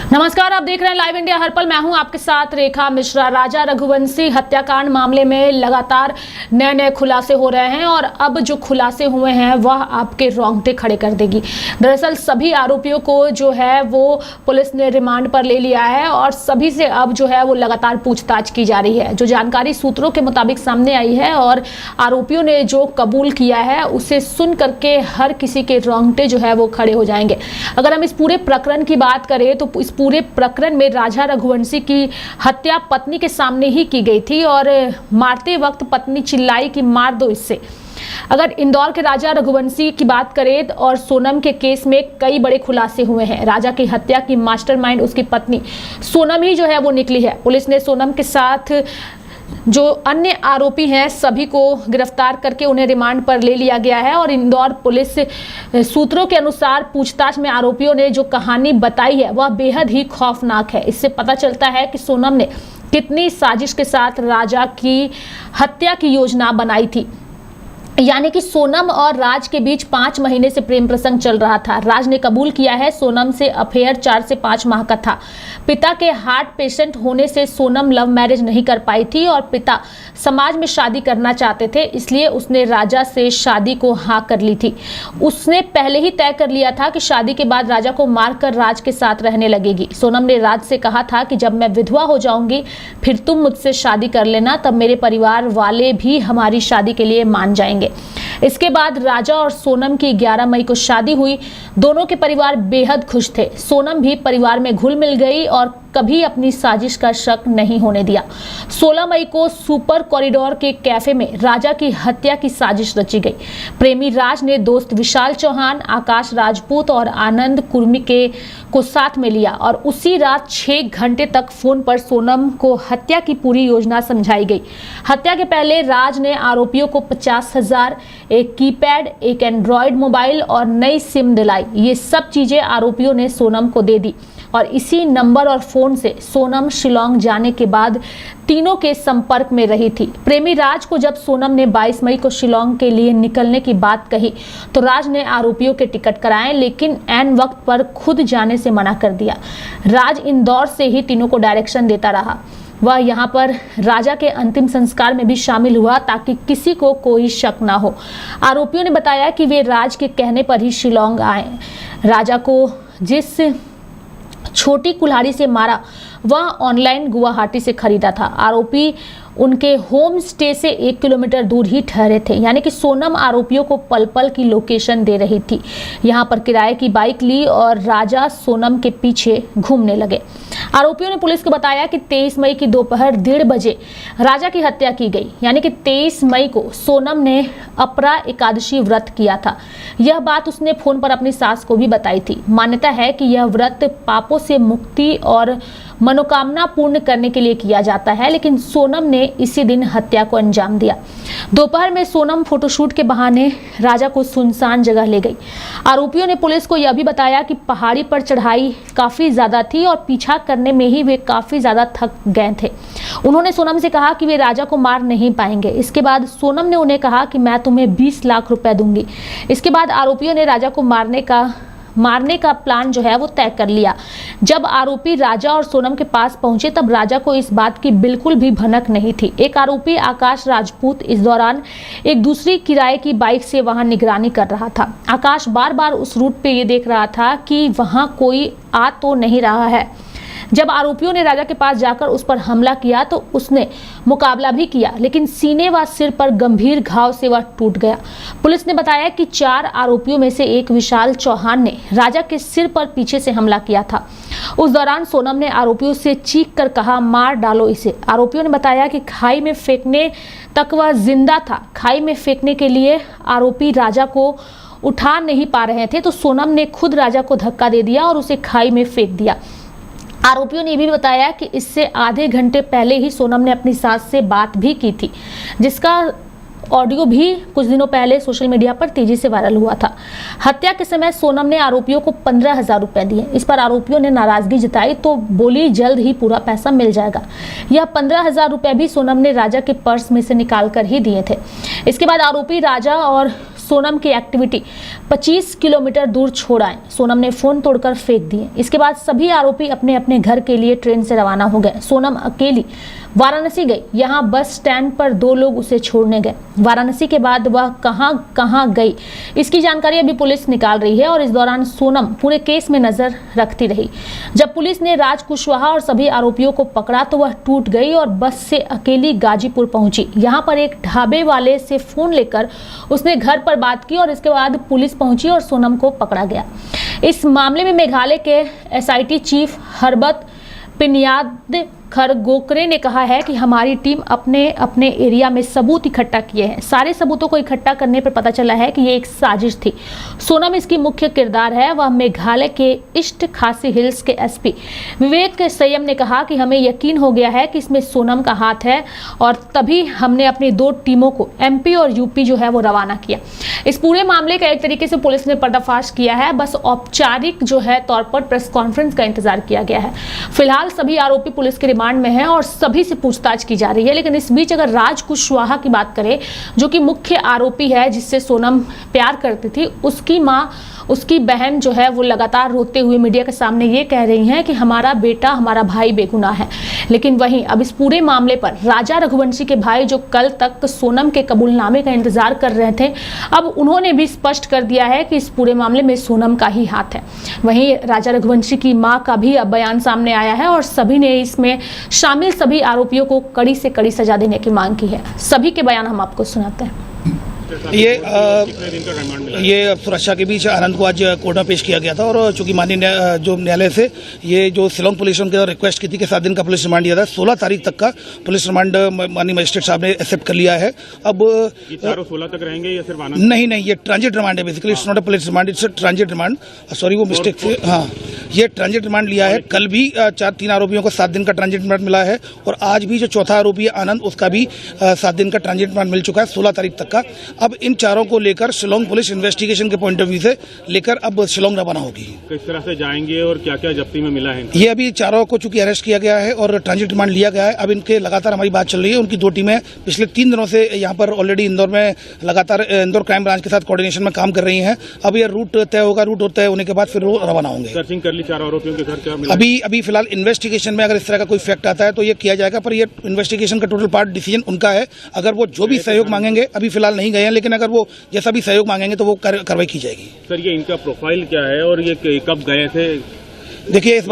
नमस्कार, आप देख रहे हैं लाइव इंडिया हर पल। मैं हूं आपके साथ रेखा मिश्रा। राजा रघुवंशी हत्याकांड मामले में लगातार नए नए खुलासे हो रहे हैं और अब जो खुलासे हुए हैं वह आपके रोंगटे खड़े कर देगी। दरअसल सभी आरोपियों को जो है वो पुलिस ने रिमांड पर ले लिया है और सभी से अब जो है वो लगातार पूछताछ की जा रही है। जो जानकारी सूत्रों के मुताबिक सामने आई है और आरोपियों ने जो कबूल किया है उसे सुन करके हर किसी के रोंगटे जो है वो खड़े हो जाएंगे। अगर हम इस पूरे प्रकरण की बात करें तो इस पूरे प्रकरण में राजा रघुवंशी की हत्या पत्नी के सामने ही की गई थी और मारते वक्त पत्नी चिल्लाई कि मार दो इससे। अगर इंदौर के राजा रघुवंशी की बात करें और सोनम के केस में कई बड़े खुलासे हुए हैं। राजा की हत्या की मास्टरमाइंड उसकी पत्नी सोनम ही जो है वो निकली है। पुलिस ने सोनम के साथ जो अन्य आरोपी हैं सभी को गिरफ्तार करके उन्हें रिमांड पर ले लिया गया है और इंदौर पुलिस सूत्रों के अनुसार पूछताछ में आरोपियों ने जो कहानी बताई है वह बेहद ही खौफनाक है। इससे पता चलता है कि सोनम ने कितनी साजिश के साथ राजा की हत्या की योजना बनाई थी। यानी कि सोनम और राज के बीच 5 महीने से प्रेम प्रसंग चल रहा था। राज ने कबूल किया है सोनम से अफेयर 4 से 5 माह का था। पिता के हार्ट पेशेंट होने से सोनम लव मैरिज नहीं कर पाई थी और पिता समाज में शादी करना चाहते थे, इसलिए उसने राजा से शादी को हाँ कर ली थी। उसने पहले ही तय कर लिया था कि शादी के बाद राजा को मारकर राज के साथ रहने लगेगी। सोनम ने राज से कहा था कि जब मैं विधवा हो जाऊंगी फिर तुम मुझसे शादी कर लेना, तब मेरे परिवार वाले भी हमारी शादी के लिए मान जाएंगे। इसके बाद राजा और सोनम की 11 मई को शादी हुई। दोनों के परिवार बेहद खुश थे। सोनम भी परिवार में घुल मिल गई और कभी अपनी साजिश का शक नहीं होने दिया। 16 मई को सुपर कॉरिडोर के कैफे में राजा की हत्या की साजिश रची गई। प्रेमी राज ने दोस्त विशाल चौहान, आकाश राजपूत और आनंद कुर्मी को साथ में लिया और उसी रात 6 घंटे तक फोन पर सोनम को हत्या की पूरी योजना समझाई गई। हत्या के पहले राज ने आरोपियों को 50,000, एक कीपैड, एक एंड्रॉयड मोबाइल और नई सिम दिलाई। ये सब चीजें आरोपियों ने सोनम को दे दी और इसी नंबर और फोन से सोनम शिलोंग जाने के बाद तीनों के संपर्क में रही थी। प्रेमी राज को जब सोनम ने 22 मई को शिलोंग के लिए निकलने की बात कही तो राज ने आरोपियों के टिकट कराए, लेकिन ऐन वक्त पर खुद जाने से मना कर दिया। राज इंदौर से ही तीनों को डायरेक्शन देता रहा। वह यहाँ पर राजा के अंतिम संस्कार में भी शामिल हुआ ताकि किसी को कोई शक ना हो। आरोपियों ने बताया कि वे राज के कहने पर ही शिलोंग आए। राजा को जिस छोटी कुल्हाड़ी से मारा वह ऑनलाइन गुवाहाटी से खरीदा था। आरोपी उनके होम स्टे से 1 किलोमीटर दूर ही ठहरे थे। यानी कि सोनम आरोपियों को पल पल की लोकेशन दे रही थी। यहाँ पर किराए की बाइक ली और राजा सोनम के पीछे घूमने लगे। आरोपियों ने पुलिस को बताया कि 23 मई की दोपहर 1:30 बजे राजा की हत्या की गई। यानी कि 23 मई को सोनम ने अपरा एकादशी व्रत किया था। यह बात उसने फोन पर अपनी सास को भी बताई थी। मान्यता है कि यह व्रत पापों से मुक्ति और मनोकामना पूर्ण करने के लिए किया जाता है, लेकिन सोनम ने इसी दिन हत्या को अंजाम दिया। दोपहर में सोनम फोटोशूट के बहाने राजा को सुनसान जगह ले गई। आरोपियों ने पुलिस को यह भी बताया कि पहाड़ी पर चढ़ाई काफी ज्यादा थी और पीछा करने में ही वे काफी ज्यादा थक गए थे। उन्होंने सोनम से कहा कि वे राजा को मार नहीं पाएंगे। इसके बाद सोनम ने उन्हें कहा कि मैं तुम्हें 20 लाख रुपए दूंगी। इसके बाद आरोपियों ने राजा को मारने का प्लान जो है वो तय कर लिया। जब आरोपी राजा और सोनम के पास पहुंचे तब राजा को इस बात की बिल्कुल भी भनक नहीं थी। एक आरोपी आकाश राजपूत इस दौरान एक दूसरी किराए की बाइक से वहां निगरानी कर रहा था। आकाश बार बार उस रूट पे ये देख रहा था कि वहां कोई आ तो नहीं रहा है। जब आरोपियों ने राजा के पास जाकर उस पर हमला किया तो उसने मुकाबला भी किया, लेकिन सीने व सिर पर गंभीर घाव से वह टूट गया। पुलिस ने बताया कि 4 आरोपियों में से एक विशाल चौहान ने राजा के सिर पर पीछे से हमला किया था। उस दौरान सोनम ने आरोपियों से चीख कर कहा, मार डालो इसे। आरोपियों ने बताया कि खाई में फेंकने तक वह जिंदा था। खाई में फेंकने के लिए आरोपी राजा को उठा नहीं पा रहे थे तो सोनम ने खुद राजा को धक्का दे दिया और उसे खाई में फेंक दिया। आरोपियों ने भी बताया कि इससे आधे घंटे पहले ही सोनम ने अपनी सास से बात भी की थी, जिसका ऑडियो भी कुछ दिनों पहले सोशल मीडिया पर तेजी से वायरल हुआ था। हत्या के समय सोनम ने आरोपियों को 15,000 रुपए दिए। इस पर आरोपियों ने नाराजगी जताई तो बोली जल्द ही पूरा पैसा मिल जाएगा। यह 15,000 रुपए भी सोनम ने राजा के पर्स में से निकाल कर ही दिए थे। इसके बाद आरोपी राजा और सोनम की एक्टिविटी 25 किलोमीटर दूर छोड़ आए। सोनम ने फोन तोड़कर फेंक दिए। इसके बाद सभी आरोपी अपने अपने घर के लिए ट्रेन से रवाना हो गए। सोनम अकेली वाराणसी गई। यहाँ बस स्टैंड पर 2 लोग उसे छोड़ने गए। वाराणसी के बाद वह कहां गई, इसकी जानकारी अभी पुलिस निकाल रही है और इस दौरान सोनम पूरे केस में नजर रखती रही। जब पुलिस ने राज कुशवाहा और सभी आरोपियों को पकड़ा तो वह टूट गई और बस से अकेली गाजीपुर पहुंची। यहाँ पर एक ढाबे वाले से फोन लेकर उसने घर पर बात की और इसके बाद पुलिस पहुंची और सोनम को पकड़ा गया। इस मामले में मेघालय के एसआईटी चीफ हरबत पिनियाद खरगोकरे ने कहा है कि हमारी टीम अपने अपने एरिया में सबूत इकट्ठा किए हैं। सारे सबूतों को इकट्ठा करने पर पता चला है कि ये एक साजिश थी। सोनम इसकी मुख्य किरदार है। वह मेघालय के ईस्ट खासी हिल्स के एसपी विवेक संयम ने कहा कि हमें यकीन हो गया है कि इसमें सोनम का हाथ है और तभी हमने अपनी 2 टीमों को एमपी और यूपी जो है वो रवाना किया। इस पूरे मामले का एक तरीके से पुलिस ने पर्दाफाश किया है। बस औपचारिक जो है तौर पर प्रेस कॉन्फ्रेंस का इंतजार किया गया है। फिलहाल सभी आरोपी पुलिस के रिमांड में है और सभी से पूछताछ की जा रही है। लेकिन इस बीच अगर राज कुशवाहा की बात करें, जो कि मुख्य आरोपी है, जिससे सोनम प्यार करती थी, उसकी मां, उसकी बहन जो है वो लगातार रोते हुए मीडिया के सामने ये कह रही हैं कि हमारा बेटा, हमारा भाई बेगुनाह है। लेकिन वहीं अब इस पूरे मामले पर राजा रघुवंशी के भाई, जो कल तक सोनम के कबूलनामे का इंतजार कर रहे थे, अब उन्होंने भी स्पष्ट कर दिया है कि इस पूरे मामले में सोनम का ही हाथ है। वहीं राजा रघुवंशी की मां का भी अब बयान सामने आया है और सभी ने इसमें शामिल सभी आरोपियों को कड़ी से कड़ी सजा देने की मांग की है। सभी के बयान हम आपको सुनाते हैं। ये सुरक्षा के बीच आनंद को आज कोर्ट में पेश किया गया था और चूंकि माननीय जो न्यायालय से ये जो शिलोंग पुलिस उनके रिक्वेस्ट की थी कि 7 दिन का पुलिस रिमांड दिया था, 16 तारीख तक का पुलिस रिमांड माननीय मजिस्ट्रेट साहब ने एक्सेप्ट कर लिया है। अब ये चारों 16 तक रहेंगे या सिर्फ आनंद? नहीं, ये ट्रांजिट रिमांड है। Basically it's not a police remand, it's transit remand. Sorry, वो मिस्टेक थी। हाँ, ये ट्रांजिट रिमांड लिया है। कल भी 3 आरोपियों को 7 दिन का ट्रांजिट रिमांड मिला है और आज भी जो चौथा आरोपी है आनंद, उसका भी 7 दिन का ट्रांजिट रिमांड मिल चुका है 16 तारीख तक का। अब इन चारों को लेकर शिलोंग पुलिस इन्वेस्टिगेशन के पॉइंट ऑफ व्यू से लेकर अब शिलोंग रवाना होगी। किस तरह से जाएंगे और क्या क्या जब्ती में मिला है? ये अभी चारों को चूंकि अरेस्ट किया गया है और ट्रांजिट रिमांड लिया गया है। अब इनके लगातार हमारी बात चल रही है। उनकी 2 टीमें पिछले 3 दिनों से यहाँ पर ऑलरेडी इंदौर में लगातार इंदौर क्राइम ब्रांच के साथ कोऑर्डिनेशन में काम कर रही हैं। अब ये रूट तय होगा, रूट तय होने के बाद फिर वो रवाना होंगे। सर्चिंग कर ली 4 आरोपियों के घर? क्या मिला? अभी फिलहाल इन्वेस्टिगेशन में अगर इस तरह का कोई फैक्ट आता है तो ये किया जाएगा, पर ये इन्वेस्टिगेशन का टोटल पार्ट डिसीजन उनका है। अगर वो जो भी सहयोग मांगेंगे, अभी फिलहाल नहीं गए हैं, लेकिन अगर वो जैसा भी सहयोग मांगेंगे तो वो कार्रवाई की जाएगी। सर, ये इनका प्रोफाइल क्या है और ये कब गए थे? देखिए, इस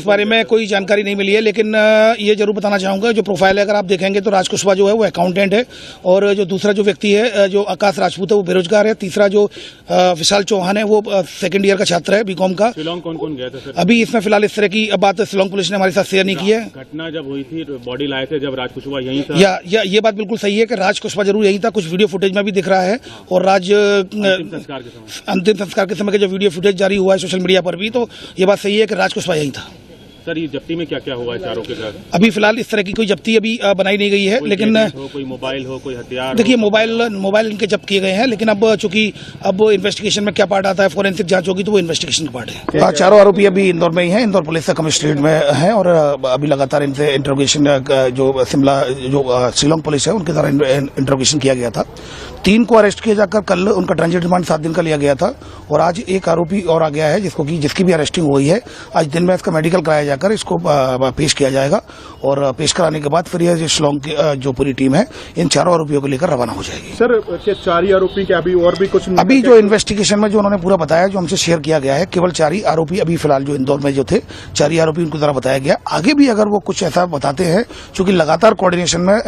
बारे में कोई जानकारी नहीं मिली है, लेकिन ये जरूर बताना चाहूंगा, जो प्रोफाइल है अगर आप देखेंगे तो राज कुशवाहा जो है वो अकाउंटेंट है और जो दूसरा जो व्यक्ति है जो आकाश राजपूत है वो बेरोजगार है। तीसरा जो विशाल चौहान है वो 2nd ईयर का छात्र है बीकॉम का। शिलोंग कौन गया था सर? अभी इसमें फिलहाल इस तरह की बात शिलोंग पुलिस ने हमारे साथ शेयर नहीं की है। घटना जब हुई थी, बॉडी लाए थे जब राज कुशवाहा यहीं था? ये बात बिल्कुल सही है कि राज कुशवाहा जरूर यहीं था। कुछ वीडियो फुटेज में भी दिख रहा है और अंतिम संस्कार के समय का जो वीडियो फुटेज जारी हुआ है सोशल मीडिया पर भी, तो ये बात सही है कि राज कुशवाहा यहीं था। सर, ये जब्ती में क्या क्या हुआ है चारों के साथ? अभी फिलहाल इस तरह की कोई जब्ती अभी बनाई नहीं गई है, लेकिन कोई मोबाइल हो, कोई हथियार? देखिए, मोबाइल इनके जब्त किए गए हैं, लेकिन अब चूंकि अब इन्वेस्टिगेशन में क्या पार्ट आता है, फोरेंसिक जांच होगी तो वो इन्वेस्टिगेशन का पार्ट है। चारों आरोपी अभी इंदौर में ही हैं, इंदौर पुलिस का कमिश्नरेट में है और अभी लगातार इनसे इंट्रोगेशन जो शिलोंग पुलिस है उनके द्वारा इंट्रोगेशन किया गया था। 3 को अरेस्ट किया जाकर कल उनका ट्रांजिट रिमांड 7 दिन का लिया गया था और आज एक आरोपी और आ गया है जिसकी भी अरेस्टिंग हुई है। आज दिन में इसका मेडिकल कराया जाकर इसको पेश किया जाएगा और पेश कराने के बाद फिर यह शिलोंग की जो पूरी टीम है इन चारों आरोपियों को लेकर रवाना हो जाएगी। सर, क्या 4 ही आरोपी के अभी और भी कुछ? अभी जो इन्वेस्टिगेशन में जो उन्होंने पूरा बताया, जो हमसे शेयर किया गया है, केवल 4 ही आरोपी अभी फिलहाल जो इंदौर में जो थे 4 ही आरोपी उनको द्वारा बताया गया। आगे भी अगर वो कुछ ऐसा बताते हैं, चूंकि लगातार कोऑर्डिनेशन में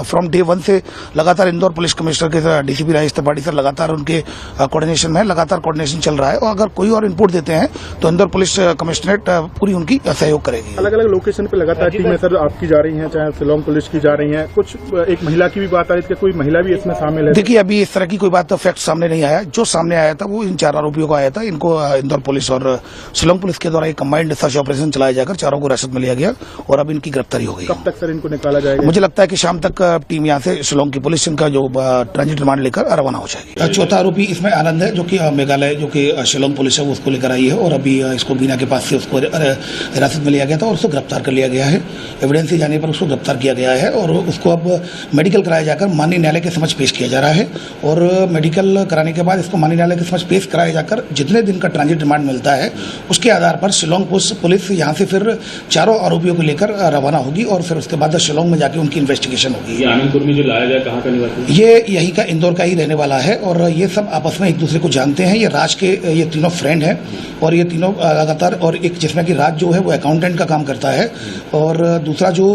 फ्रॉम डे 1 से लगातार इंदौर पुलिस कमिश्नर के डीसीपी राजेश त्रिपाठी सर लगातार उनके कोऑर्डिनेशन में लगातार कोऑर्डिनेशन चल रहा है और अगर कोई और इनपुट देते हैं तो इंदौर पुलिस कमिश्नरेट पूरी उनकी सहयोग करेगी। अलग अलग लोकेशन पे लगातार टीमें सर आपकी जा रही हैं, चाहे शिलोंग पुलिस की जा रही हैं। कुछ एक महिला की भी बात आई थी, कोई महिला भी इसमें शामिल है? देखिए, अभी इस तरह की कोई बात तो फैक्ट सामने नहीं आया। जो सामने आया था वो इन 4 आरोपियों को आया था। इनको इंदौर पुलिस और शिलोंग पुलिस के द्वारा एक कंबाइंड सर्च ऑपरेशन चलाया जाकर चारों को हिरासत में लिया गया और अब इनकी गिरफ्तारी हो गई। कब तक सर इनको निकाला जाएगा? मुझे लगता है कि शाम तक टीम यहाँ से शिलोंग की पुलिस इनका जो ट्रांजिट रिमांड रिमांड लेकर रवाना हो जाएगी। चौथा आरोपी इसमें आनंद है, जो कि मेघालय, जो कि शिलोंग पुलिस है वो उसको लेकर आई है और अभी इसको बीना के पास से उसको हिरासत में लिया गया था और उसको गिरफ्तार कर लिया गया है। एविडेंस जाने पर उसको गिरफ्तार किया गया है और उसको अब मेडिकल कराया जाकर माननीय न्यायालय के समक्ष पेश किया जा रहा है और मेडिकल कराने के बाद इसको माननीय न्यायालय के समक्ष पेश कराया जाकर जितने दिन का ट्रांजिट रिमांड मिलता है उसके आधार पर शिलोंग पुलिस यहाँ से फिर चारों आरोपियों को लेकर रवाना होगी और फिर उसके बाद शिलोंग में जाके उनकी इन्वेस्टिगेशन होगी। आनंदपुर में जो लाया गया कहाँ का निवासी? ये यहीं का, इंदौर का ही रहने वाला है और ये सब आपस में एक दूसरे को जानते हैं। ये राज के ये तीनों फ्रेंड हैं और ये तीनों लगातार, और एक जिसमें कि राज जो है वो अकाउंटेंट का काम करता है और दूसरा जो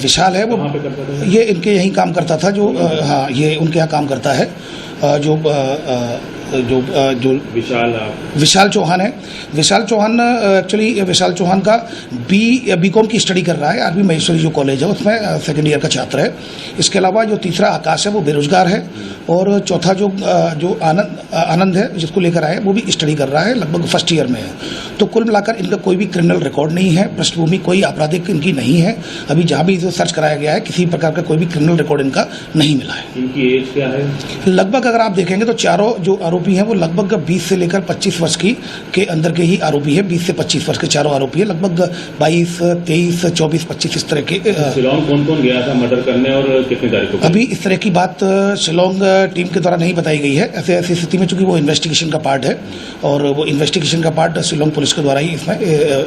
विशाल है वो ये इनके यहीं काम करता था, जो हाँ ये उनके यहाँ काम करता है। जो विशाल चौहान है, विशाल चौहान एक्चुअली विशाल चौहान का बीकॉम की स्टडी कर रहा है आरबी महेश्वरी जो कॉलेज है उसमें सेकेंड ईयर का छात्र है। इसके अलावा जो तीसरा आकाश है वो बेरोजगार है और चौथा जो आनंद है जिसको लेकर आए वो भी स्टडी कर रहा है, लगभग फर्स्ट ईयर में है। तो कुल मिलाकर इनका कोई भी क्रिमिनल रिकॉर्ड नहीं है, पृष्ठभूमि कोई आपराधिक इनकी नहीं है। अभी जहाँ भी जो सर्च कराया गया है किसी प्रकार का कोई भी क्रिमिनल रिकॉर्ड इनका नहीं मिला है। इनकी एज क्या है? लगभग अगर आप देखेंगे तो चारों जो आरोपी हैं वो लगभग 20 से लेकर 25 वर्ष के अंदर के ही आरोपी है। 20 से 25 वर्ष के चारों आरोपी है, लगभग 22, 23, 24, 25 इस तरह के। शिलोंग कौन गया था मर्डर करने और कितने तारीख को? अभी इस तरह की बात शिलोंग टीम के द्वारा नहीं बताई गई है। ऐसी स्थिति में चूंकि वो इन्वेस्टिगेशन का पार्ट है और वो इन्वेस्टिगेशन का पार्ट शिलोंग पुलिस के द्वारा ही इसमें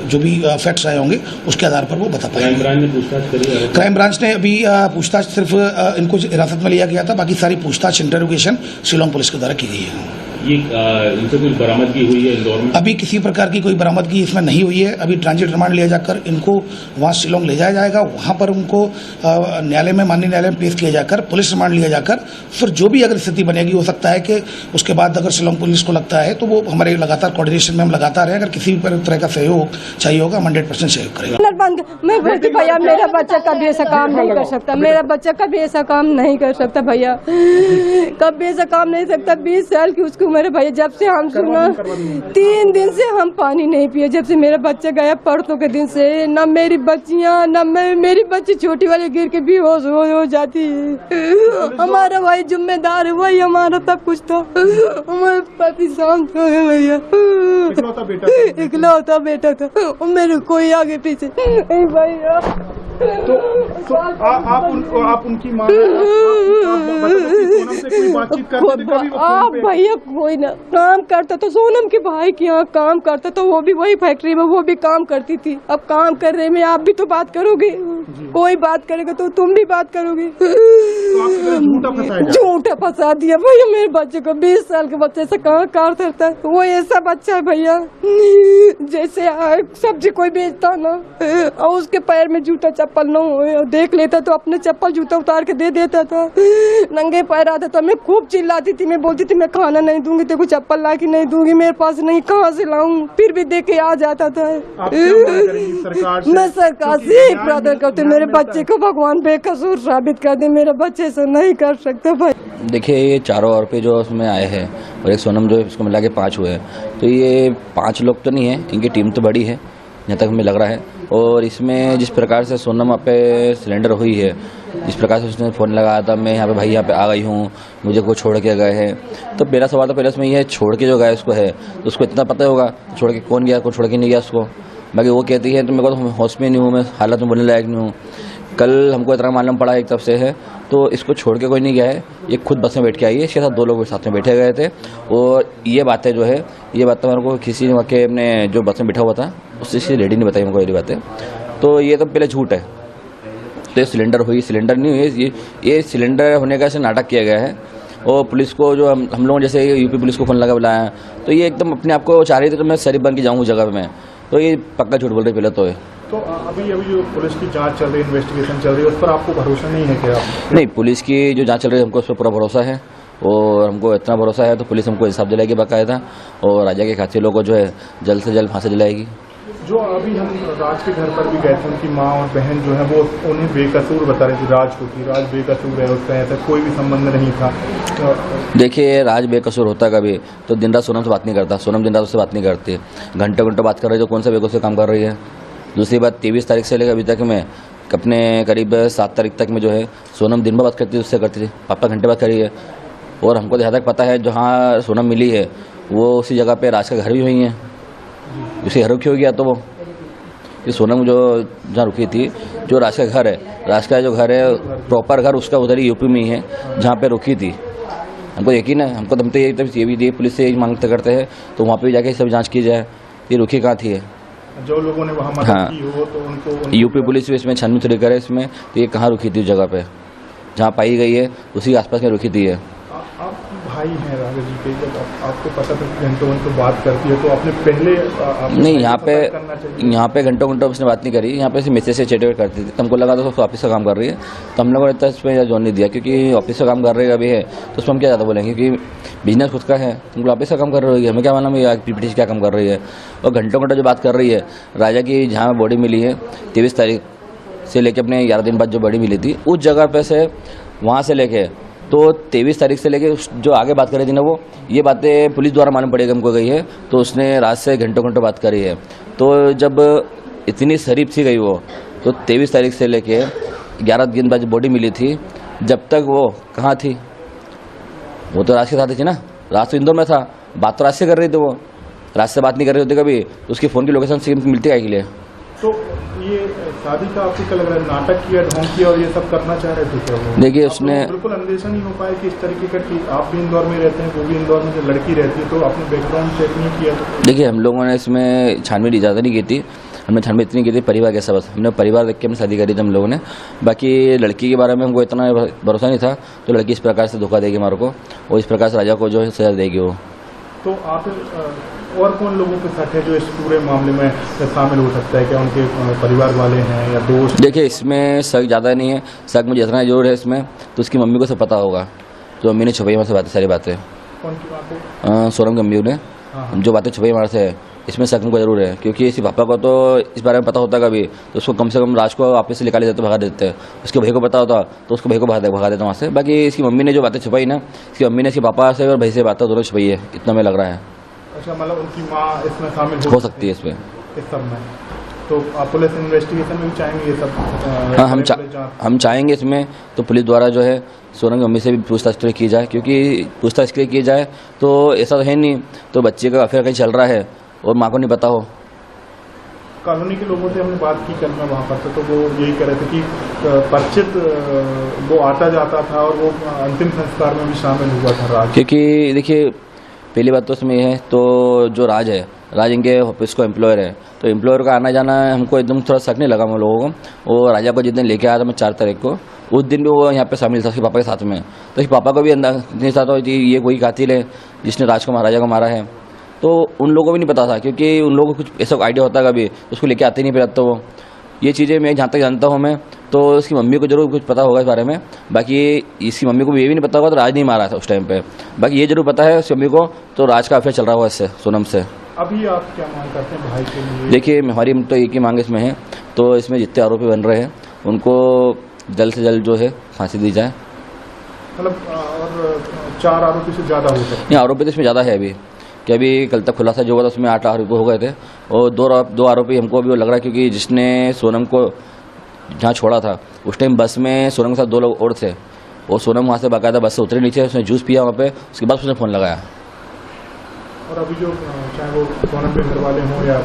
जो भी फैक्ट्स आए होंगे उसके आधार पर वो बता पाएंगे। क्राइम ब्रांच ने अभी पूछताछ सिर्फ इनको हिरासत में लिया गया था, बाकी सारी पूछताछ इंटरोगेशन शिलोंग पुलिस के द्वारा की गई है। ये इनसे कुछ बरामदगी हुई है इंदौर में? अभी किसी प्रकार की कोई बरामदगी इसमें नहीं हुई है। अभी ट्रांजिट रिमांड लिया जाकर इनको वहाँ शिलोंग ले जाया जाएगा, वहाँ पर उनको न्यायालय में, माननीय न्यायालय में पेश किया जाकर पुलिस रिमांड लिया जाकर फिर जो भी अगर स्थिति बनेगी, हो सकता है कि उसके बाद अगर शिलोंग पुलिस को लगता है तो वो हमारे लगातार कोऑर्डिनेशन में हम लगातार हैं। अगर किसी भी तरह का सहयोग चाहिए होगा 100% सहयोग करेगा। मैं बोलती भैया मेरा बच्चा कभी ऐसा काम नहीं कर सकता, मेरा बच्चा कभी ऐसा काम नहीं कर सकता भैया, कभी ऐसा काम नहीं सकता। 20 साल की उसको मेरे भैया, जब से हम सुना 3 दिन से हम पानी नहीं पिए, जब से मेरा बच्चा गया परसों के दिन से, न मेरी बच्चियां न मेरी बच्ची छोटी वाली गिर के बेहोश हो जाती है। हमारा भाई जिम्मेदार है, वही हमारा सब कुछ था। हमारे पति शांत हो गए भैया, इकलौता बेटा था और मेरे कोई आगे पीछे नहीं भैया। तो आप उनकी मां से कोई बातचीत करते थे? आप भैया कोई ना काम करता तो सोनम के भाई के यहाँ काम करता तो वो भी वही फैक्ट्री में वो भी काम करती थी। अब काम कर रहे में आप भी तो बात करोगे, कोई बात करेगा तो तुम भी बात करोगे। झूठा फंसा दिया भैया मेरे बच्चे को। 20 साल के बच्चे से कहाँ कार करता है, वो ऐसा बच्चा है भैया जैसे सब्जी कोई बेचता ना और उसके पैर में जूता चप्पल न हो, देख लेता तो अपने चप्पल जूता उतार के दे देता था। नंगे पैर आता तो मैं खूब चिल्लाती थी, मैं बोलती थी मैं खाना नहीं दूंगी, तेरे को चप्पल ला के नहीं दूंगी, मेरे पास नहीं, कहाँ से लाऊं, फिर भी दे के आ जाता था। मैं सरकार से यही प्रार्थना करती हूँ मेरे बच्चे को भगवान बेकसूर साबित कर दे, मेरे बच्चे से नहीं कर सकता भाई। देखिए ये चारों आरोपी जो उसमें आए हैं और एक सोनम जो इसको मिला के 5 हुए हैं, तो ये 5 लोग तो नहीं है, इनकी टीम तो बड़ी है जहाँ तक हमें लग रहा है। और इसमें जिस प्रकार से सोनम वहाँ पे सिलेंडर हुई है, जिस प्रकार से उसने फ़ोन लगाया था मैं यहाँ पे भाई यहाँ पे आ गई हूँ, मुझे को छोड़ के गए हैं, तो मेरा सवाल तो पहले उसमें ये छोड़ के जो गया उसको है तो उसको इतना पता होगा छोड़ के कौन गया, कौन छोड़ के नहीं गया उसको। बाकी वो कहती है तो मेरे को तो होश में नहीं हूँ, मैं हालत में बोलने लायक नहीं हूँ। कल हमको इतना मालूम पड़ा एक तरफ से है तो इसको छोड़ के कोई नहीं गया है, ये खुद बस में बैठ के आई है, इसके साथ 2 लोग साथ में बैठे गए थे। और ये बातें जो है ये बात तो मेरे को किसी ने के अपने जो बस में बैठा हुआ था उससे लेडी ने बताई मेरे को ये बातें, तो ये तो पहले झूठ है। तो ये सिलेंडर हुई, सिलेंडर नहीं हुई, ये सिलेंडर होने का ऐसे नाटक किया गया है। और पुलिस को जो हम लोगों जैसे यूपी पुलिस को फ़ोन लगा बुलाया तो ये एकदम अपने आप को चाह रही थी तो मैं शरीफ बन के जाऊँ जगह में, तो ये पक्का झूठ बोल रही पहले तो है। तो अभी जो पुलिस की जांच चल रही है, इन्वेस्टिगेशन चल रही है, उस पर आपको भरोसा नहीं है क्या? नहीं, पुलिस की जो जांच चल रही है हमको उस पर पूरा भरोसा है और हमको इतना भरोसा है तो पुलिस हमको इंसाफ दिलाएगी बाकायदा और राजा के कातिलों को जो है जल्द से जल्द फांसी दिलाएगी। जो अभी हम राज के घर पर भी गए थे, उनकी माँ और बहन जो है वो उन्हें बेकसूर बता रही थी राज को कि राज बेकसूर है, उसका ऐसा कोई भी संबंध नहीं था। देखिए राज बेकसूर होता कभी तो दिन रात सोनम से बात नहीं करता, सोनम दिन रात उससे बात नहीं करती, घंटे घंटे बात कर रही है तो कौन सा बेकसूर काम कर रही है। दूसरी बात 23 तारीख से लेकर अभी तक में अपने करीब 7 तारीख तक में जो है सोनम दिन भर बात करती थी, उससे करती थी, पापा घंटे बात करी है। और हमको जहाँ तक पता है जहाँ सोनम मिली है वो उसी जगह पे राज का घर भी वही है, उसी घर रुकी हो गया। तो वो कि सोनम जो जहाँ रुकी थी, जो राज का घर है, राज का जो घर है प्रॉपर घर उसका उधर ही यूपी में ही है जहाँ पे रुकी थी। हमको यकीन है, हमको हम तो ये भी पुलिस से मांगते करते हैं तो वहाँ पे भी जाके सब जांच की जाए ये रुकी कहाँ थी है। जो लोगों ने वहाँ मदद हाँ। की हो तो उनको यूपी पुलिस भी इसमें छानबीन थोड़ी करे इसमें, तो ये कहाँ रुकी थी उस जगह पे जहाँ पाई गई है उसी के आसपास में रुकी थी है। आप भाई हैं राघव जी के, जब आपको पता था कि घंटों घंटों बात करती है तो आपने पहले नहीं, यहाँ पे घंटों घंटों उसने बात नहीं करी, यहाँ पे मैसेज से चैट करती थी। तो हमको लगा तो ऑफिस का काम कर रही है, तो हम लोगों ने इतना इसमें जोन नहीं दिया क्योंकि ऑफिस का काम कर रही है अभी है तो उसमें हम क्या ज़्यादा बोलेंगे क्योंकि बिजनेस खुद का है, तुमको ऑफिस का काम कर रही है, हमें क्या मालूम है पीपीटी क्या काम कर रही है। और घंटों घंटों जो बात कर रही है राजा की, जहाँ बॉडी मिली है 23 तारीख से लेके अपने 11 दिन बाद जो बॉडी मिली थी उस जगह पे से वहाँ से लेके तो 23 तारीख से लेके जो आगे बात कर रही थी ना वो ये बातें पुलिस द्वारा मालूम पड़ेगी हमको गई है, तो उसने रात से घंटों घंटों बात करी है। तो जब इतनी शरीफ सी गई वो तो 23 तारीख से लेके 11 दिन बाद बॉडी मिली थी, जब तक वो कहाँ थी, वो तो राज के साथ थी ना, राज तो इंदौर में था, बात तो राज से कर रही थी, वो राज से बात नहीं कर रही होती कभी, तो उसकी फ़ोन की लोकेशन से मिलती है के लिए। तो ये शादी का आपको क्या लग रहा है, नाटक किया, ढोंग किया और ये सब करना चाह रहे थे क्या वो? देखिए उसने बिल्कुल अंदेशा नहीं हो पाया कि इस तरीके का कि आप भी इंदौर में रहते हैं, वो भी इंदौर में, जो लड़की रहती है, तो आपने बैकग्राउंड चेक नहीं किया? देखिए हम लोगों ने इसमें छानबीन इजाज़त नहीं की थी, हमने छानबीन इतनी की थी परिवार के सबक, हमने परिवार देख के हमने शादी करी थी हम लोगों ने। बाकी लड़की के बारे में हमको इतना भरोसा नहीं था, तो लड़की इस प्रकार से धोखा देगी हमारे को और इस प्रकार से राजा को जो है सजा देगी वो। तो आप और कौन लोगों के साथ है जो इस पूरे मामले में शामिल हो सकता है, क्या उनके परिवार वाले हैं या दोस्त? देखिए इसमें शक ज़्यादा नहीं है, शक मुझे इतना जरूर है इसमें, तो उसकी मम्मी को सब पता होगा, तो मम्मी ने छुपाई हमारे से बातें, सारी बातें। कौन की बातें? सोनम की मम्मी ने जो बातें छुपाई हमारे से, इसमें शक हमको जरूर है क्योंकि इसके पापा को तो इस बारे में पता होता कभी तो उसको कम से कम राज को वापस से निकाले जाते, भगा देते हैं। उसके भाई को पता होता तो उसको भाई को भगा देता वहाँ से। बाकी इसकी मम्मी ने जो बातें छुपाई ना, इसकी मम्मी ने इसके पापा से और भाई से बातें दोनों छुपाई है, इतना हमें लग रहा है। अच्छा, मतलब उनकी माँ इसमें शामिल हो सकती है इसमें, इस सब में? तो आप पुलिस इन्वेस्टिगेशन में भी चाहेंगे ये सब? हाँ, हम चाहेंगे इसमें तो पुलिस द्वारा जो है सोनम की मम्मी से भी पूछताछ की जाए, क्योंकि पूछताछ के लिए की जाए तो ऐसा तो है नहीं तो बच्चे का अफेयर कहीं चल रहा है और माँ को नहीं पता हो। कॉलोनी के लोगों से हमने बात की कल मैं वहाँ पर, तो वो यही कह रहे थे कि परिचित वो आता जाता था और वो अंतिम संस्कार में भी शामिल हुआ था राज। क्योंकि देखिए पहली बात तो उसमें है, तो जो राज है, राज इनके ऑफिस को एम्प्लॉयर है, तो एम्प्लॉयर का आना जाना हमको एकदम थोड़ा शक नहीं लगा हम लोगों को। और राजा को जिस दिन लेके आया था मैं 4 तारीख को, उस दिन भी वो यहाँ पे शामिल था उसके पापा के साथ में, तो उसके पापा को भी नहीं था तो ये कोई कातिल है जिसने राजा को मारा है, तो उन लोगों को भी नहीं पता था क्योंकि उन लोगों को कुछ ऐसा आइडिया होता है कभी उसको लेके आते नहीं फिर तो वो ये चीज़ें मैं जहाँ तक जानता हूँ मैं, तो इसकी मम्मी को जरूर कुछ पता होगा इस बारे में। बाकी इसकी मम्मी को भी ये भी नहीं पता होगा तो राज नहीं मारा था उस टाइम पे। बाकी ये जरूर पता है उसकी मम्मी को तो राज का अफेयर चल रहा हुआ इससे, सोनम से। अभी आप क्या मांग करते हैं भाई के लिए? देखिए हमारी तो एक ही मांग इसमें है, तो इसमें जितने आरोपी बन रहे हैं उनको जल्द से जल्द जो है फांसी दी जाए। मतलब और 4 आरोपी से ज़्यादा हो सकते हैं? आरोपी तो इसमें ज़्यादा है अभी, कि अभी कल तक खुलासा जो हुआ था उसमें 8 आरोपी हो गए थे और 2 आरोपी हमको अभी वो लग रहा है क्योंकि जिसने सोनम को जहाँ छोड़ा था उस टाइम बस में सोनम के साथ 2 लोग और थे, और सोनम वहाँ से बाकायदा बस से उतरे नीचे, उसने जूस पिया वहाँ पे, उसके बाद उसने फ़ोन लगाया। और अभी जो चाहे वो सोनम के घर वाले हों या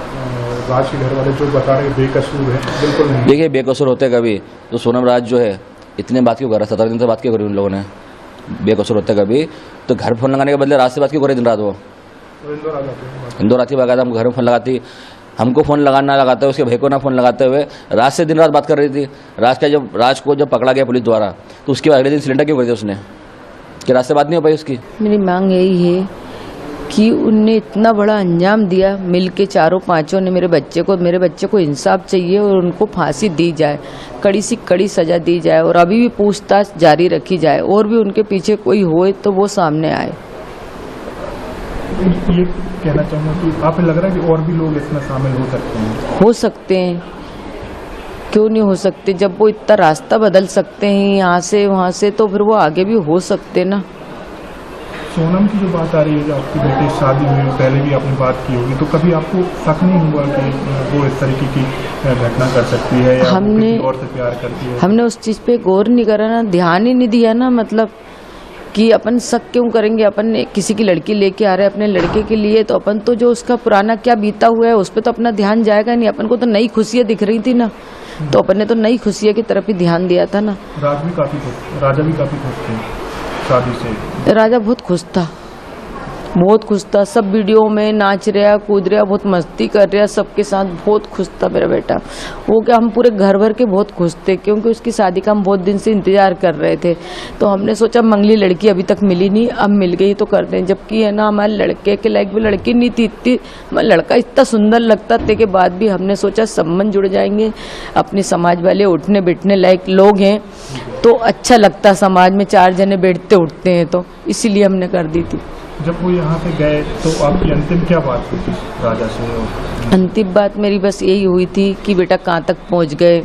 राज के घर वाले जो बता रहे बेकसूर है, बिल्कुल नहीं। देखिए बेकसूर होते कभी तो सोनम राज जो है इतने बात क्यों कर रहा है, 17 दिन से बात क्यों करी उन लोगों ने? बेकसूर होते कभी तो घर फ़ोन लगाने के बदले रात से बात क्यों करे दिन रात? वो इंदौर आती बाकायदा हमको घर में फ़ोन लगाती, हमको फ़ोन लगाना लगाते हुए उसके भाई को ना फ़ोन लगाते हुए रात से दिन रात बात कर रही थी। राज को जब पकड़ा गया पुलिस द्वारा तो उसके बाद अगले दिन सिलेंडर क्यों कर दिया उसने, कि रात से बात नहीं हो पाई उसकी? मेरी मांग यही है कि उनने इतना बड़ा अंजाम दिया, मिल के 4-5 ने मेरे बच्चे को इंसाफ चाहिए और उनको फांसी दी जाए, कड़ी से कड़ी सजा दी जाए और अभी भी पूछताछ जारी रखी जाए और भी उनके पीछे कोई होए तो वो सामने आए। ये कहना चाहूँगा कि आपको लग रहा है कि और भी लोग इसमें शामिल हो सकते हैं? हो सकते हैं, क्यों नहीं हो सकते? जब वो इतना रास्ता बदल सकते हैं यहाँ से वहाँ से, तो फिर वो आगे भी हो सकते ना। सोनम की जो बात आ रही है, जो आपकी बेटी शादी हुई पहले भी आपने बात की होगी, तो कभी आपको शक नहीं हुआ कि वो इस तरीके की घटना कर सकती है या किसी और से प्यार करती है? हमने उस चीज़ पे गौर नहीं करा ना, ध्यान ही नहीं दिया ना, मतलब कि अपन शक क्यों करेंगे, अपन किसी की लड़की लेके आ रहे हैं अपने लड़के के लिए, तो अपन तो जो उसका पुराना क्या बीता हुआ है उस पर तो अपना ध्यान जाएगा नहीं। अपन को तो नई खुशियाँ दिख रही थी ना, तो अपन ने तो नई खुशियों की तरफ ही ध्यान दिया था ना। राजा भी काफी खुश थे शादी से। राजा बहुत खुश था, बहुत खुश था। सब वीडियो में नाच रहा, कूद रहा, बहुत मस्ती कर रहा, सबके साथ बहुत खुश था मेरा बेटा। वो क्या, हम पूरे घर भर के बहुत खुश थे, क्योंकि उसकी शादी का हम बहुत दिन से इंतजार कर रहे थे। तो हमने सोचा मंगली लड़की अभी तक मिली नहीं, अब मिल गई तो कर दें। जबकि है ना, हमारे लड़के के लायक भी लड़की नहीं थी, इतनी लड़का इतना सुंदर लगता थे के बाद भी हमने सोचा संबंध जुड़ जाएंगे, अपने समाज वाले उठने बैठने लायक लोग हैं तो अच्छा लगता, समाज में 4 जने बैठते उठते हैं, तो इसीलिए हमने कर दी थी। जब वो यहाँ पे गए तो आपकी अंतिम क्या बात हुई थी राजा से? अंतिम बात मेरी बस यही हुई थी कि बेटा कहाँ तक पहुँच गए।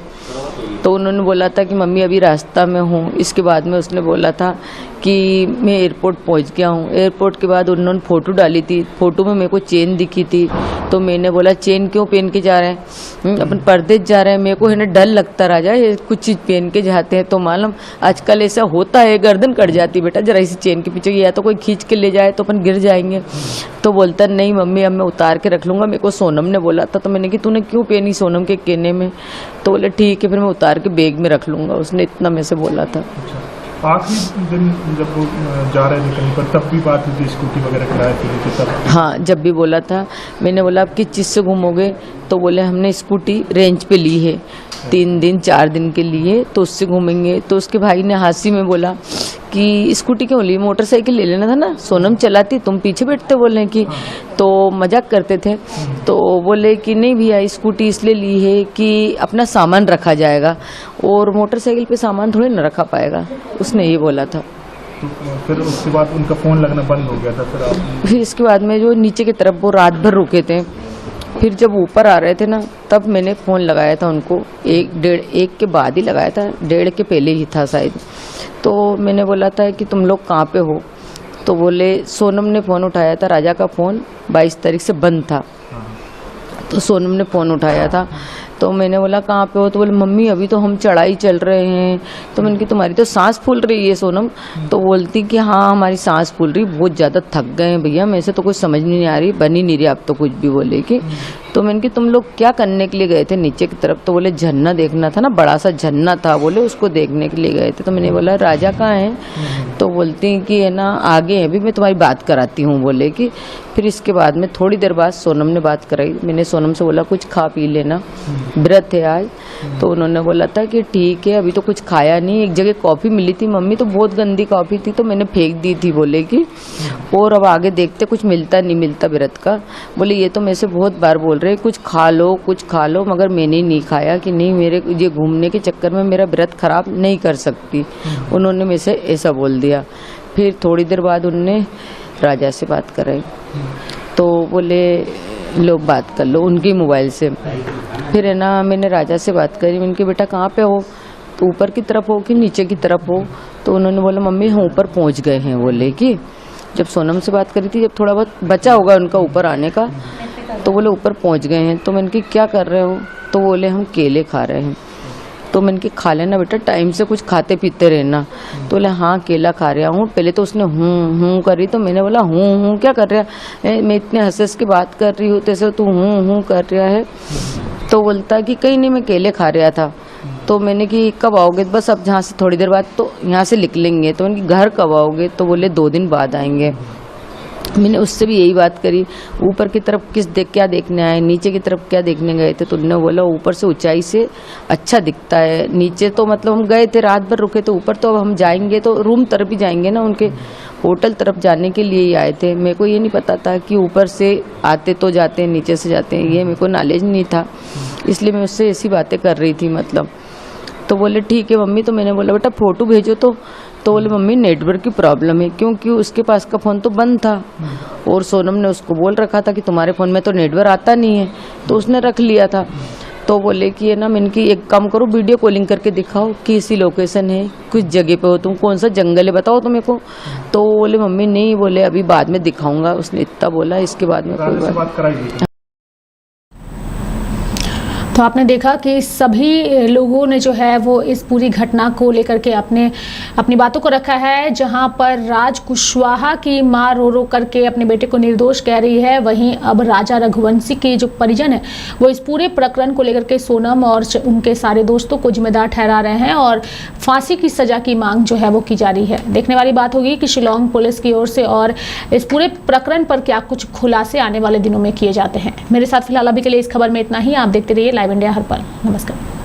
तो उन्होंने बोला था कि मम्मी अभी रास्ता में हूँ। इसके बाद में उसने बोला था कि मैं एयरपोर्ट पहुँच गया हूँ। एयरपोर्ट के बाद उन्होंने फ़ोटो डाली थी, फ़ोटो में मेरे को चेन दिखी थी। तो मैंने बोला चेन क्यों पहन के जा रहे हैं, अपन परदेश जा रहे हैं। मेरे को है ना डर लगता राजा, ये कुछ चीज़ पहन के जाते हैं तो मालूम आजकल ऐसा होता है, गर्दन कट जाती बेटा जरा इसी चेन के पीछे, या तो कोई खींच के ले जाए तो अपन गिर जाएंगे। तो बोलता नहीं मम्मी अब मैं उतार के रख लूँगा, मेरे को सोनम ने बोला था। तो मैंने कि तूने क्यों पहनी सोनम के कहने में? तो बोले ठीक है फिर मैं उतार के बैग में रख लूँगा, उसने इतना मेरे से बोला था। आखिरी दिन जब वो जा रहे थे कहीं पर तब भी बात हुई थी, स्कूटी वगैरह किराए पे ली थी तब? हाँ, जब भी बोला था। मैंने बोला आप किस चीज़ से घूमोगे? तो बोले हमने स्कूटी रेंज पे ली है 3 दिन 4 दिन के लिए, तो उससे घूमेंगे। तो उसके भाई ने हंसी में बोला कि स्कूटी क्यों ली, मोटरसाइकिल ले लेना था ना, सोनम चलाती तुम पीछे बैठते, बोले कि तो मजाक करते थे। तो बोले कि नहीं भैया स्कूटी इसलिए ली है कि अपना सामान रखा जाएगा और मोटरसाइकिल पे सामान थोड़ी ना रखा पाएगा, उसने ये बोला था। तो फिर उसके बाद उनका फ़ोन लगना बंद हो गया था। फिर इसके बाद में जो नीचे की तरफ वो रात भर रुके थे, फिर जब ऊपर आ रहे थे ना तब मैंने फ़ोन लगाया था उनको, 1 के बाद ही लगाया था, 1:30 के पहले ही था शायद। तो मैंने बोला था कि तुम लोग कहाँ पे हो? तो बोले सोनम ने फ़ोन उठाया था, राजा का फ़ोन 22 तारीख से बंद था, तो सोनम ने फ़ोन उठाया था। तो मैंने बोला कहाँ पे हो? तो बोले मम्मी अभी तो हम चढ़ाई चल रहे हैं। तो मैंने कहा तुम्हारी तो सांस फूल रही है सोनम। तो बोलती कि हाँ हमारी सांस फूल रही, बहुत ज़्यादा थक गए हैं भैया, मेरे से तो कुछ समझ नहीं आ रही, बन ही नहीं रही आप तो कुछ भी, बोले कि। तो मैंने कि तुम लोग क्या करने के लिए गए थे नीचे की तरफ? तो बोले झरना देखना था ना, बड़ा सा झरना था, बोले उसको देखने के लिए गए थे। तो मैंने बोला राजा कहाँ है? तो बोलती कि है ना आगे है, अभी मैं तुम्हारी बात कराती हूँ, बोले कि। फिर इसके बाद में थोड़ी देर बाद सोनम ने बात कराई। मैंने सोनम से बोला कुछ खा पी लेना, व्रत है आज। तो उन्होंने बोला था कि ठीक है, अभी तो कुछ खाया नहीं। एक जगह कॉफ़ी मिली थी मम्मी, तो बहुत गंदी कॉफ़ी थी, तो मैंने फेंक दी थी, बोले कि। और अब आगे देखते कुछ मिलता नहीं मिलता व्रत का। बोले ये तो मेरे से बहुत बार बोल रहे कुछ खा लो कुछ खा लो, मगर मैंने नहीं खाया कि नहीं मेरे ये घूमने के चक्कर में मेरा व्रत खराब नहीं कर सकती। उन्होंने मेरे से ऐसा बोल दिया। फिर थोड़ी देर बाद उनने राजा से बात कराई, तो बोले लोग बात कर लो उनके मोबाइल से। फिर है ना मैंने राजा से बात करी, मैंने कहा बेटा कहाँ पे हो? तो ऊपर की तरफ हो कि नीचे की तरफ हो? तो उन्होंने बोला मम्मी हम ऊपर पहुँच गए हैं, बोले कि। जब सोनम से बात करी थी, जब थोड़ा बहुत बचा होगा उनका ऊपर आने का, तो बोले ऊपर पहुँच गए हैं। तो मैंने कहा क्या कर रहे हो? तो बोले हम केले खा रहे हैं। तो मैंने कहा खा लेना बेटा, टाइम से कुछ खाते पीते रहना। तो बोले हाँ केला खा रहा हूँ। पहले तो उसने हूँ करी, तो मैंने बोला हूँ क्या कर रहा है, मैं इतने हंस के बात कर रही हूँ तैसे तू हूँ कर रहा है। तो बोलता कि कहीं नहीं मैं केले खा रहा था। तो मैंने कि कब आओगे? बस अब जहाँ से थोड़ी देर बाद तो यहाँ से निकलेंगे। तो मैंने घर कब आओगे? तो बोले 2 दिन बाद आएंगे। मैंने उससे भी यही बात करी, ऊपर की तरफ क्या देखने आए, नीचे की तरफ क्या देखने गए थे? तो उन्होंने बोला ऊपर से ऊंचाई से अच्छा दिखता है, नीचे तो मतलब हम गए थे रात भर रुके, तो ऊपर तो अब हम जाएंगे तो रूम तरफ ही जाएंगे ना, उनके होटल तरफ जाने के लिए ही आए थे। मेरे को ये नहीं पता था कि ऊपर से आते तो जाते हैं नीचे से जाते हैं, ये मेरे को नॉलेज नहीं था, इसलिए मैं उससे ऐसी बातें कर रही थी मतलब। तो बोले ठीक है मम्मी। तो मैंने बोला बेटा फ़ोटो भेजो। तो बोले मम्मी नेटवर्क की प्रॉब्लम है, क्योंकि उसके पास का फ़ोन तो बंद था और सोनम ने उसको बोल रखा था कि तुम्हारे फ़ोन में तो नेटवर्क आता नहीं है, तो उसने रख लिया था। तो बोले कि है ना मैंने कि एक काम करो वीडियो कॉलिंग करके दिखाओ कि इसी लोकेशन है, कुछ जगह पे हो तुम, कौन सा जंगल है बताओ तो मेरे को। तो बोले मम्मी नहीं, बोले अभी बाद में दिखाऊंगा, उसने इतना बोला। इसके बाद में कोई बात। तो आपने देखा कि सभी लोगों ने जो है वो इस पूरी घटना को लेकर के अपनी बातों को रखा है। जहां पर राज कुशवाहा की मां रो रो करके अपने बेटे को निर्दोष कह रही है, वहीं अब राजा रघुवंशी के जो परिजन है वो इस पूरे प्रकरण को लेकर के सोनम और उनके सारे दोस्तों को जिम्मेदार ठहरा रहे हैं और फांसी की सजा की मांग जो है वो की जा रही है। देखने वाली बात होगी कि शिलोंग पुलिस की ओर से और इस पूरे प्रकरण पर क्या कुछ खुलासे आने वाले दिनों में किए जाते हैं। मेरे साथ फिलहाल अभी के लिए इस खबर में इतना ही। आप देखते रहिए लाइव इंडिया हर पल। नमस्कार।